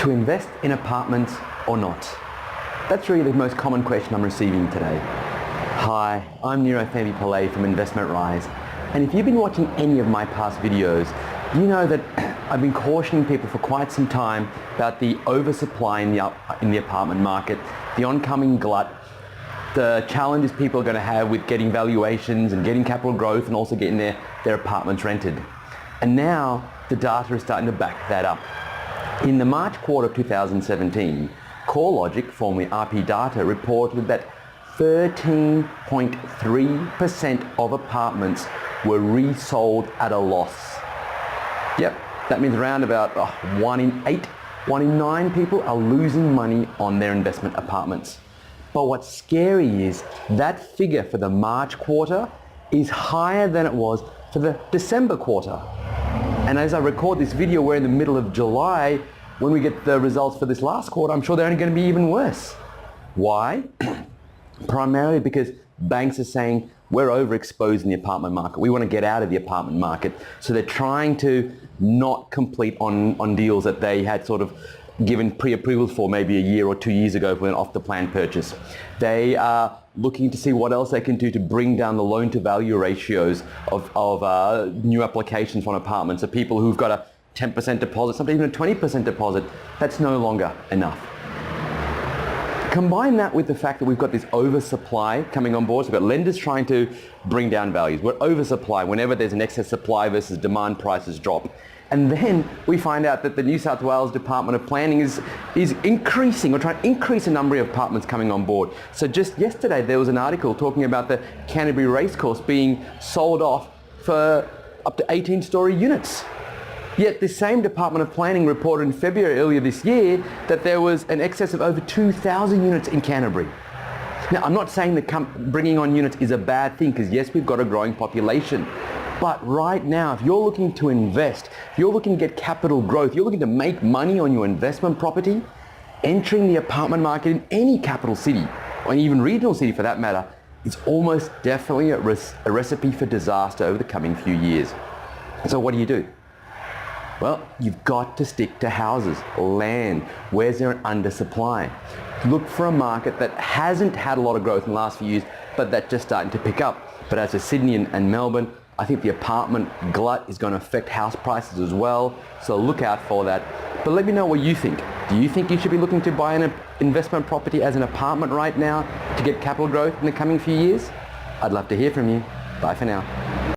To invest in apartments or not? That's really the most common question I'm receiving today. Hi, I'm Niro Thambi-Pillay from Investment Rise, and if you've been watching any of my past videos, you know that I've been cautioning people for quite some time about the oversupply in the apartment market, the oncoming glut, the challenges people are going to have with getting valuations and getting capital growth and also getting their apartments rented. And now the data is starting to back that up. In the March quarter of 2017, CoreLogic, formerly RP Data, reported that 13.3% of apartments were resold at a loss. Yep, that means around about 1 in 8, 1 in 9 people are losing money on their investment apartments. But what's scary is that figure for the March quarter is higher than it was for the December quarter. And as I record this video, we're in the middle of July. When we get the results for this last quarter, I'm sure they're only going to be even worse. Why? Primarily because banks are saying we're overexposed in the apartment market. We want to get out of the apartment market. So they're trying to not complete on deals that they had sort of given pre-approvals for maybe a year or 2 years ago for an off-the-plan purchase. They are looking to see what else they can do to bring down the loan-to-value ratios of new applications for apartments. So people who've got a 10% deposit, sometimes even a 20% deposit, that's no longer enough. Combine that with the fact that we've got this oversupply coming on board. So we've got lenders trying to bring down values. We're oversupply. Whenever there's an excess supply versus demand, prices drop. And then we find out that the New South Wales Department of Planning is increasing or trying to increase the number of apartments coming on board. So just yesterday there was an article talking about the Canterbury Racecourse being sold off for up to 18-storey units. Yet the same Department of Planning reported in February earlier this year that there was an excess of over 2,000 units in Canterbury. Now, I'm not saying that bringing on units is a bad thing, because yes, we've got a growing population. But right now, if you're looking to invest, if you're looking to get capital growth, you're looking to make money on your investment property, entering the apartment market in any capital city, or even regional city for that matter, is almost definitely a recipe for disaster over the coming few years. So what do? Well, you've got to stick to houses, land. Where's there an undersupply? Look for a market that hasn't had a lot of growth in the last few years, but that's just starting to pick up. But as for Sydney and Melbourne, I think the apartment glut is going to affect house prices as well, so look out for that. But let me know what you think. Do you think you should be looking to buy an investment property as an apartment right now to get capital growth in the coming few years? I'd love to hear from you. Bye for now.